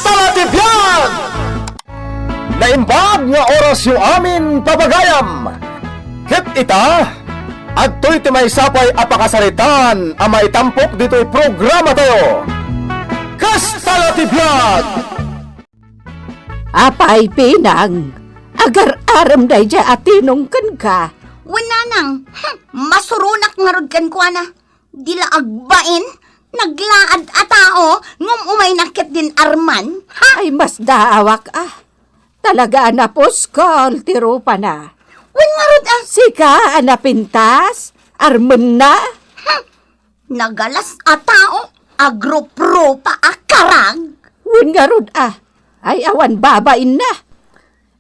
Kalatibyan! Naimbag nga oras yung amin pabagayam. Hit ita, adto'y timay sapay apakasaritan ang maitampok dito'y programa tayo. Kalatibyan! Apay pinang, agar-aram day dya atinong kan ka. Wala nang, masurunak nga rod kan kwa na. Dila agbain, naglaad atao, ngum umay nakit din arman. Ha? Ay mas daawak Talaga na poskol, tiro pa na. Wan nga rod Sika, anapintas, armen na. Nagalas atao, agro-pro pa akarag. Wun nga rod ay awan babain na.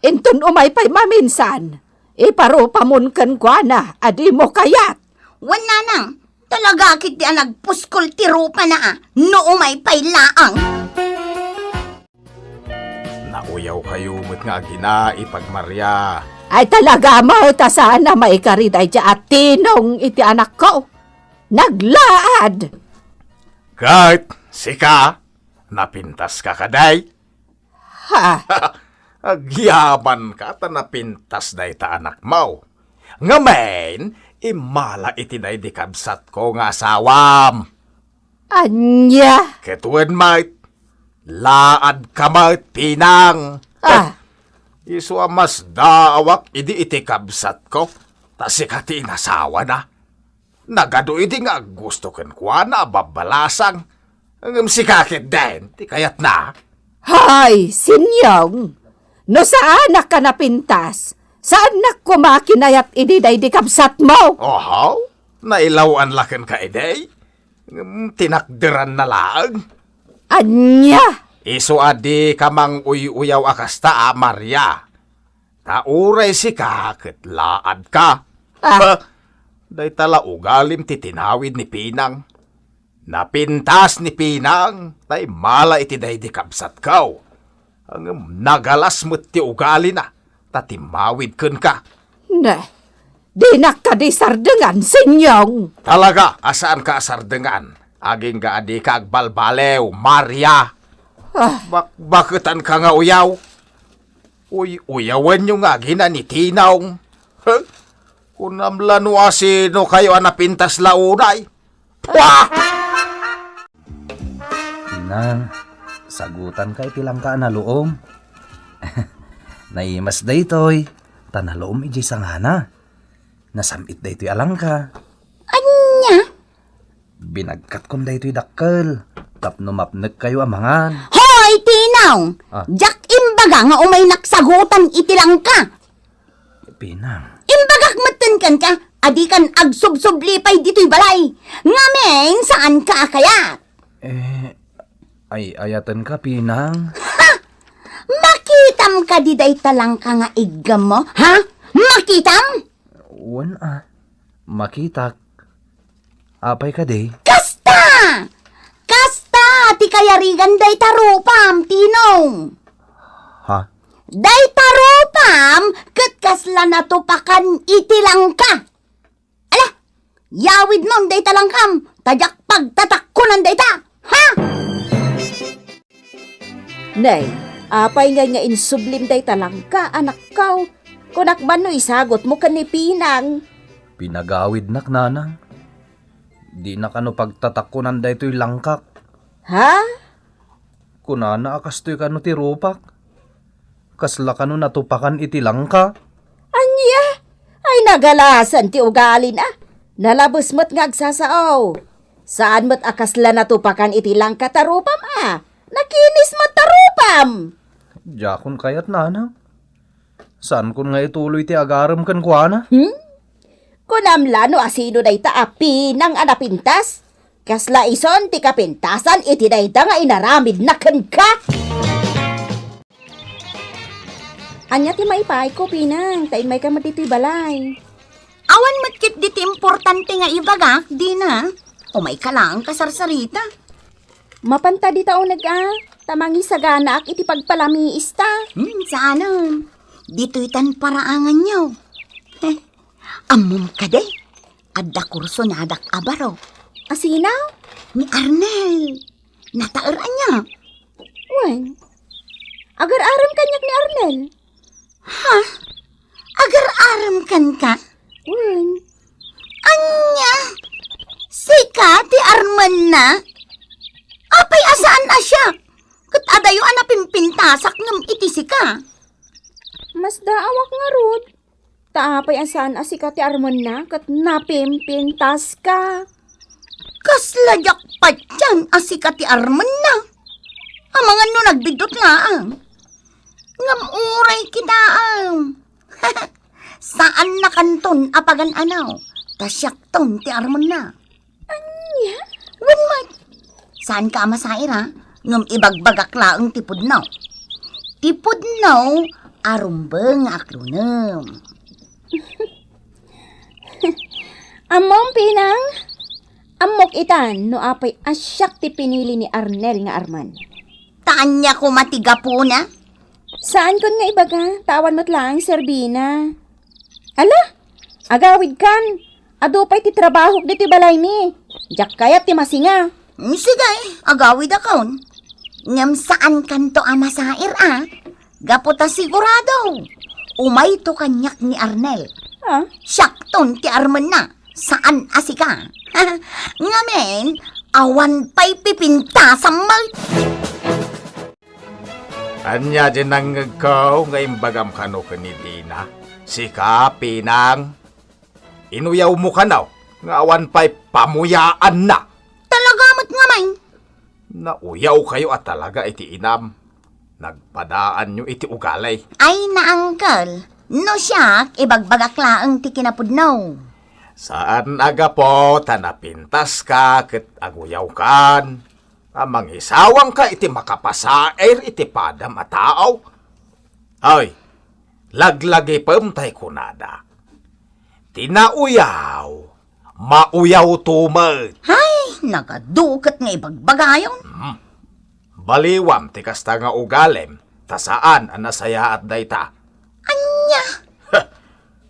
Intun umay pa'y maminsan, iparo pamunkan kwa na, adi mo kayat. Wala nang, talaga kit di nagpuskol tiro pa na no umay pailaang. Nauyaw kayo mo't nga gina ipagmarya. Ay talaga mo, sana may kariday dya atinong iti anak ko. Naglaad. Kahit sika, napintas ka kaday. Ha? Agyaban ka ta napintas day ta anak mo. Ngamen, imala iti day di kabsat ko nga asawam. Anya? Ketuan mait, laad ka mait pinang. Isu mas daawak idi iti kabsat ko. Tasikati inasawa na. Nagado idi nga gusto ken kwa na babalasang. Ang sikakit din, ti kayat na. Hay, sinyong. No saan ka napintas? Saan na kumakinayat ididay di kabsat mo? Ohaw, nailawan laken ka iday. Tinakdiran na lang. Anya? Isu adi kamang uyaw akasta Maria. Tauray si kakit laad ka. Day tala ugalim titinawid ni Pinang. Napintas ni Pinang, tay mala iti day di kabsat kaw. Ang nagalas mo't ti ugali na, tatimawid kun ka. Ne, di nakadisardengan, sinyong. Talaga, asaan ka asardengan? Aging ga adi ka agbalbalew, Maria. Bakutan ka nga uyaw? Uyawan nyo nga gina ni Tinong. Kunamlan wasino kayo anapintas launay. Nang, sagutan ka itilang ka na loom. Naimas daytoy, tanaloom iji sangana. Nasamit daytoy alang ka. Anya? Binagkat kon daytoy dakkel. Tapno mapnek kayo amangan. Hoy, Tinaw! Jak imbaga nga umay naksagutan itilang ka. Pinang. Imbagak matenkan ka, adi kan agsubsublipay dito'y balay. Ngamen, saan ka kaya? Ay ayatan ka, Pinang. Makitam ka diday talang ka nga igam mo, ha? Makitam? Wan makitak. Apay ka day. Kasta! Kasta! Ti kayarigan day tarupam, Tinong. Ha? Day tarupam, ket kasla natupakan itilang ka. Ala, yawid mong day talangkam, tajak pagtatakkunan day ta, ha? Nay, apay nga insublim day talang ka, anak kaw. Kunak man no isagot mo ka ni Pinang. Pinagawid nak nanang. Di na kano pagtatakunan daytoy langkak. Ha? Kunana akastoy kano ti rupak. Kasla kano natupakan iti langka. Anya? Ay nagalasan ti ugali na. Nalabos mo't ngagsasao. Saan mo't akasla natupakan iti langka tarupam Nakinis mo tarupam. Jakon kayat nanang. Saan kun nga ituloy ti agaram kan kuana? Kunamla no asino day taapi ng anapintas. Kasla ison ti kapintasan iti dayda nga inaramid na ken ka. Anya ti maipay ko, Pinang. Tain may ka matitoy balay. Awan matkit diti importante nga ibagak, di na. O may kalang kasarsarita. Mapanta di taon tamangi saganak iti pagpalamiis ta. Sana. Dito'y tan paraangan nyo. Amom ka de. Adda kurso na adak abaro. Asinaw? Ni Arnel. Nataaran niya. Wen, Agar-aram kanyak ni Arnel. Agar-aram kan ka? Wen. Anya? Sika ti Arman na? Apay asaan na siya? Kat adayo pimpintasak ngam iti sika. Mas daawak nga rod. Taapay asaan asika ti Arman na kat napimpintas ka. Kaslajak pa dyan asika ti Arman na. Amangan no nagbidot nga ang. Ngam uray kita ang. Saan na kanton apagan anaw? Tasyak ton ti Arman na. Anya? Wen mat. Saan ka masair ha? Ngam ibagbagak laang tipudnaw. Tipudnaw, arumbeng aklunem. Among pinang. Amok itan no apay asyak ti pinili ni Arnel nga Arman. Taan niya ko matiga po na? Saan kon nga ibaga? Tawan mo't lang, Serbina. Ala, agawid kan. Adupay ti trabaho di ti balay mi. Jak kayat ti masinga. Sige, agawid akon. Ngam saan kanto amasair Gaputa sigurado. Umay to kanyak ni Arnel. Ah, Syakton ti Arman na. Saan asika? Ngamen, awan pa'y pipinta sa mal... Anya din ang ngagkaw nga imbagam kano kanidina. Sika, Pinang. Inuyaw mo kanaw, nga awan pa'y pamuyaan na. Talagamot nga may. Nauyaw kayo at talaga iti inam. Nagpadaan nyo iti ugalay. Ay na, uncle. No siya, ibagbagak laang ti kinapudnaw. Saan aga po, tanapintas ka, ket aguyaw kan. Amang isawang ka iti makapasair iti padam at tao. Ay, laglagi pamtay kunada. Tinauyaw, mauyaw tumag. Ay, nagadukat nga ibagbagayon. Baliwam ti kasta nga ugalem, tasaan ang nasaya at dayta. Anya?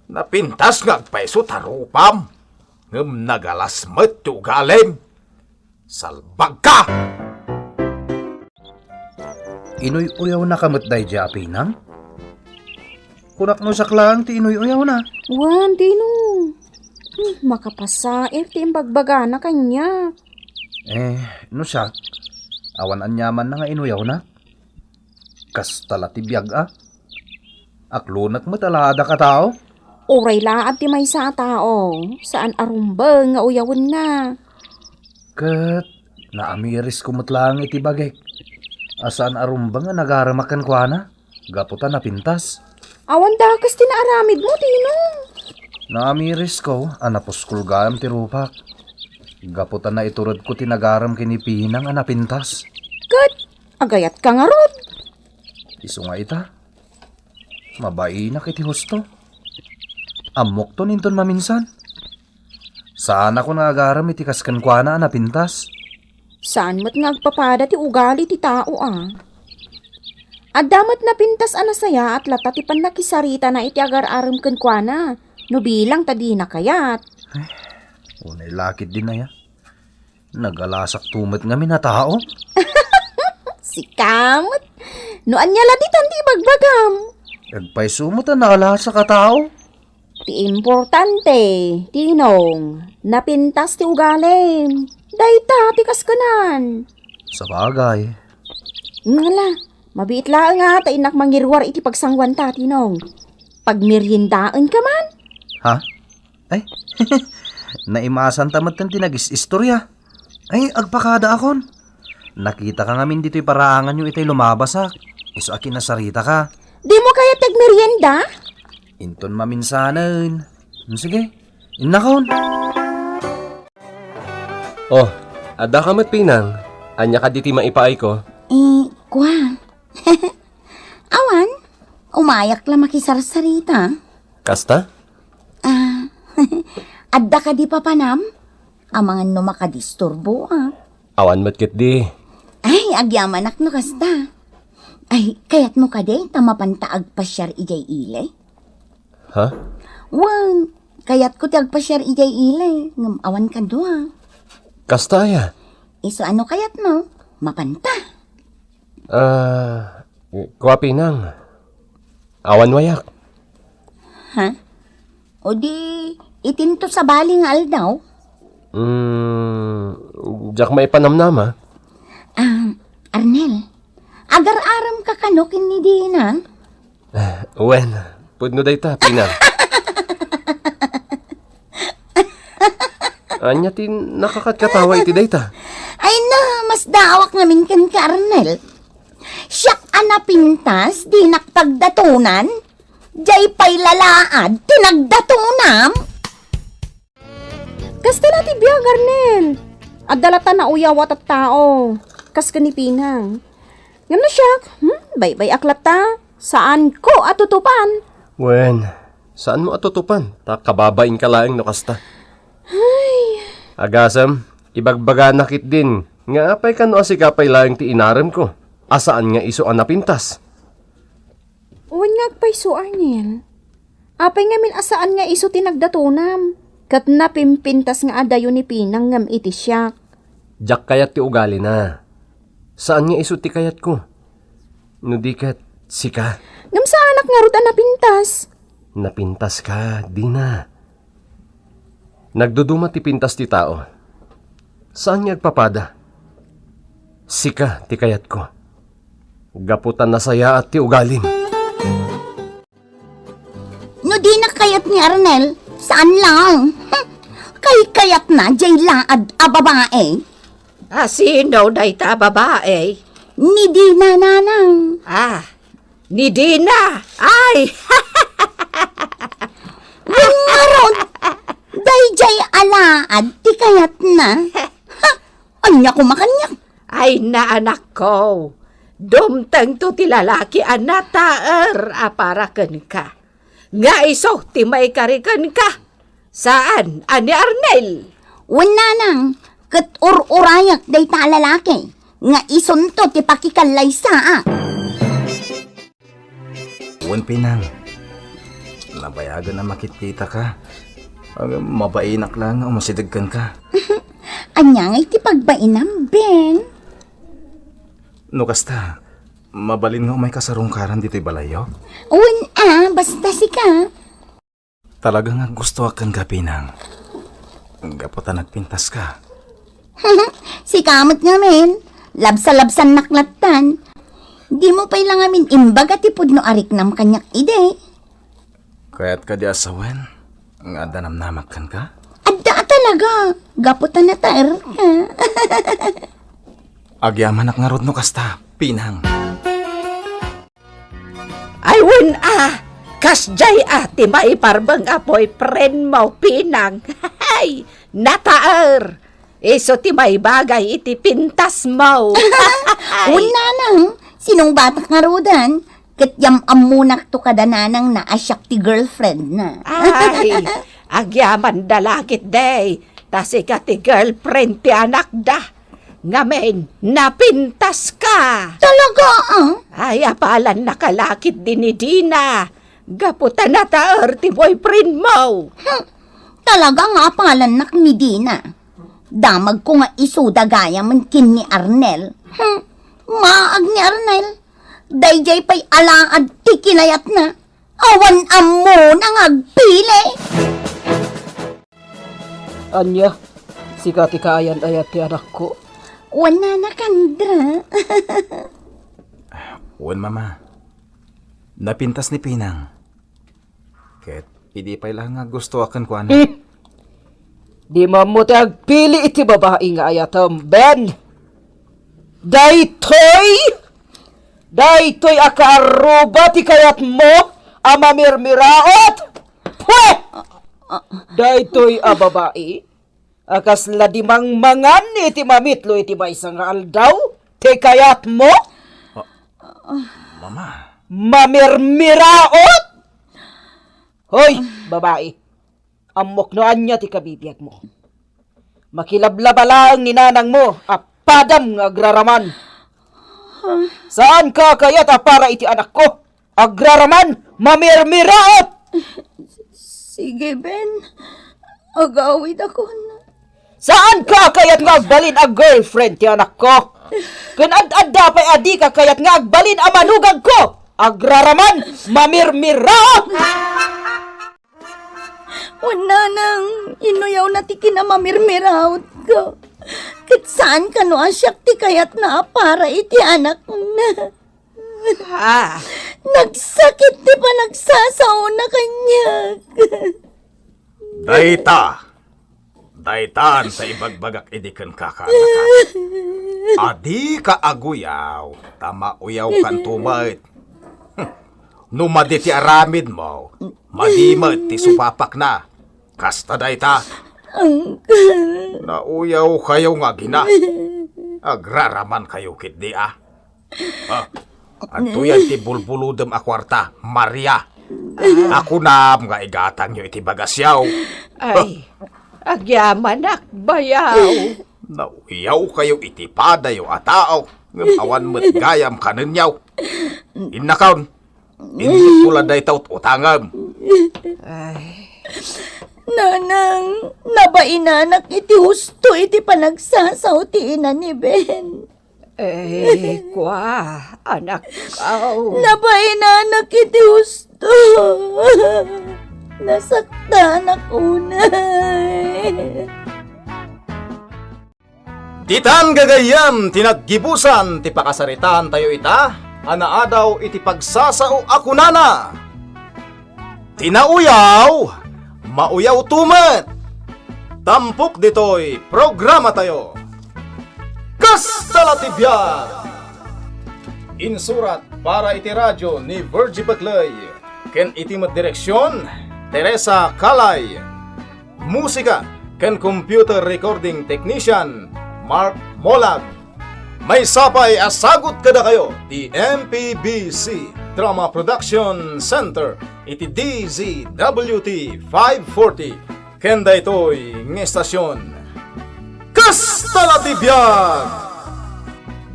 Napintas nga agpaiso tarupam, ngem nagalasmet ti ugalem. Salbag ka! Inuy-uyaw na kamot day di Pinang? Kunak no saklang ti inuy-uyaw na. wan, dino. Makapasair ti imbagbaga na kanya. No siya? Awan anyaman na nga inuyaw na. Kastala ti biyag Aklunak mo talada ka tao? Uray laad ti may sa tao. Saan arumbang nga uyawon na. Kat, naamiris kumutlang iti bagay. Asaan arumba nga nagaramakan kwa na? Gaputan na pintas. Awan dakas tinaaramid mo, Tinong. Naamiris ko, anapuskul gam ti rupak. Gaputan na iturod ko tinagaram kini Pinang anapintas. Kat, agayat ka nga rod. Iso nga ita. Mabai na kiti husto. Amok to ninton maminsan. Saan ako nagaram iti kaskan kwa na anapintas? Saan mo't nga agpapada ti ugali ti tao Adamat na pintas anasaya at lata ti panakisarita na iti agar-aram ken kwa na. No bilang tadi na kayat. Unay lakit din na ya. Nagalasak tumot nga minatao. Si kamot. No anyala di tanti bagbagam. Agpay sumot ang nakalasa ka tao. Ti importante, Tinong. Napintas ti ugalim. Dayta ti kaskanan. Sa bagay. Ngala, mabiit lang nga ta inak mangirwar iti pagsangwan ta, Tinong. Pagmeryendaan ka man. Ha? Ay, naimasan tamat kan tinagis-istorya. Ay, agpakada akon. Nakita ka ngamin dito'y paraangan yung itay lumabasak. Iso akin nasarita ka. Di mo kaya tagmeryenda? Inton maminsanan. Sige, inakon. Oh, ada ka mat Pinang. Anya ka diti maipaay ko. Kwa. Awan, umayak lang makisarsarita. Kasta? Adda ka di papanam? Amangan no makadisturbo Awan mat kit di. Ay, agyaman no kasta. Ay, kayat mo ka de, tamapantaag pasyar ijay ilay. Ha? Wan, kayat ko ti agpasyar ijay ilay. Ngam awan ka doa. Kasta ya? Iso ano kayat mo? Mapanta. Kuha Pinang. Awan wayak. Ha? O di, itinto sa baling aldaw? Diyak may panamnama. Arnel, agar-aram ka kanokin ni Dina? Wen, pudno day ta, Pinang. Anya tin nakakatkatawa iti day ta. Ay na, mas daawak namin kan ka, Arnel. Siyak anapintas, di nakpagdatunan. Jay pa'y lalaad, tinagdatunam. Kasta na ti biyag, Arnel. Agdalata na uyawat at tao. Kas ka ni Pinang. Ngam na siya, bay-bay aklata. Saan ko atutupan? Wen, saan mo atutupan? Ta kababain ka laeng no kasta. Agasam, ibagbaga nakit din. Nga apay ka no asikapay laeng ti inarem ko. Asaan nga iso anapintas? Uwan nga agpay so, Arnel. Apay nga min asaan nga iso tinagdatunam. Kat napimpintas nga adayo ni Pinang ngam iti siya. Diyak kayat ti ugali na. Saan nga iso ti kayat ko? No di kat sika. Ngam sa anak nga ruta napintas. Napintas ka, di na. Nagduduma ti pintas ti tao. Saan nga agpapada? Sika ti kayat ko. Gaputan na saya at ti ugalim. No di na kayat ni Arnel, saan lang? Kay-kayat na, jay laad a babae. Sino na ita babae? Ni Dina nanang. Ni Dina. Ay, Ngaron, day jay alaad, ti kayat na. Anya ko makanyak. ay na anak ko. Dumteng to ti lalaki anataer aparaken ka. Nga iso ti may kariken ka. Saan? Ani Arnel? Wala nang, kat ur-urayak day ta lalaki. Nga isunto ti pakikalay saa. Uwan Pinang. Nabayagan na makikita ka. Mabainak lang, umasidagkan ka. Anya nga iti pagbainam, Ben. No kasta, mabalin nga may kasarungkaran dito'y balayo. Basta si ka. Talaga nga gusto akan ka, Pinang. Gaputan nagpintas ka. Si kamot namin, labsa-labsan naklatan. Di mo pa ilang amin imbag at ipudno arik nam kanyak ide. Kaya't ka di asawan, nga danamnamak kan ka. Adda talaga, gaputan na taer ka. Agyaman ak nga rod no kasta, Pinang. Ay wun kasjay ti may parbang apoy friend mo Pinang. Ay, nataer. Iso ti may bagay iti pintas mo. Una nang, sinong batak nga rodan, katyam amunak to kadananang naasyak ti girlfriend na. Ay, agyaman dalakit day. Tasi ka ti girlfriend ti anak da. Ngamen, napintas ka. Talaga Ay, apalan nakalakit din ni Dina. Gaputan na taer ti boyfriend mo. Talaga nga palan nak ni Dina. Damag ko nga isuda gaya man kin ni Arnel. Maag ni Arnel. Dayjay pa'y alaad ti kinayat na. Awan amo nang agpili. Anya, sikati kaayan ayat ti anak ko. Wala na kandra. Uwan, Mama. Napintas ni Pinang. Kaya't hindi pa ilang nga gusto akan ko, anak. Di mamuti agpili iti babae nga ayatom, Ben. Daytoy akaaruba ti kayat mo, amamirmiraot. Pwe! Daytoy a babae. Akas ladimang mangan iti mamitlo iti baisang aldaw, ti kayat mo. Mama. Mamirmiraot! Hoy, babae. Amok no anya ti kabibiyag mo. Makilablabala ang ninanang mo, apadam nga agraraman. Saan ka kayat para iti anak ko? Agraraman, mamirmiraot! Sige, Ben. Agawid ako na. Saan ka kayat nga agbalin ang girlfriend ti anak ko? Kun ad-adda pa'y adi ka kayat nga agbalin ang manugag ko. Agraraman, mamirmiraot! Wala nang inuyaw na ti kinamamirmiraot ko. Kit saan ka no asyak ti kayat na para iti anak na. Ha? Nagsakit ti pa nagsasaw na kanya. Daytan sa ibagbagak idikan kakanaka. Adi ka aguyaw, tama uyaw kan tumait. Numadi ti aramid mo, madimat ti supapak na. Kasta dayta. Nauyaw kayo nga gina. Agraraman kayo kit di ah. Antuyan ti bulbuludem a kwarta, Maria. Ako na nga igatang nyo iti bagasyaw. Ay, agyaman bayaw. Nauyaw kayo iti padayo a tao. Ngam awan mo't gayam kanunyaw. Innakaon. Hindi pula day taut utangam. Nanang, nabainanak iti husto iti panagsasaw ti ina ni Ben. Kwa, anak ko. Nabainanak iti husto. Nasaktan ako na. Titan gagayam, tinaggibusan, ti pakasaritan tayo ita. Anaadaw iti pagsasao ako nana. Tinauyaw, mauyaw tumet. Tampok ditoy, programa tayo. Kastalatibyan! Insurat para iti radyo ni Virgie Baglay. Ken iti direksyon, Teresa Kalay. Musika, ken computer recording technician, Mark Molag. May sapay asagot kada kayo, di MPBC Drama Production Center, iti DZWT 540. Kenda ito'y ng estasyon. Kastalatibyan!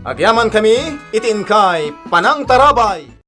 Agyaman kami, itin kay Panang Tarabay.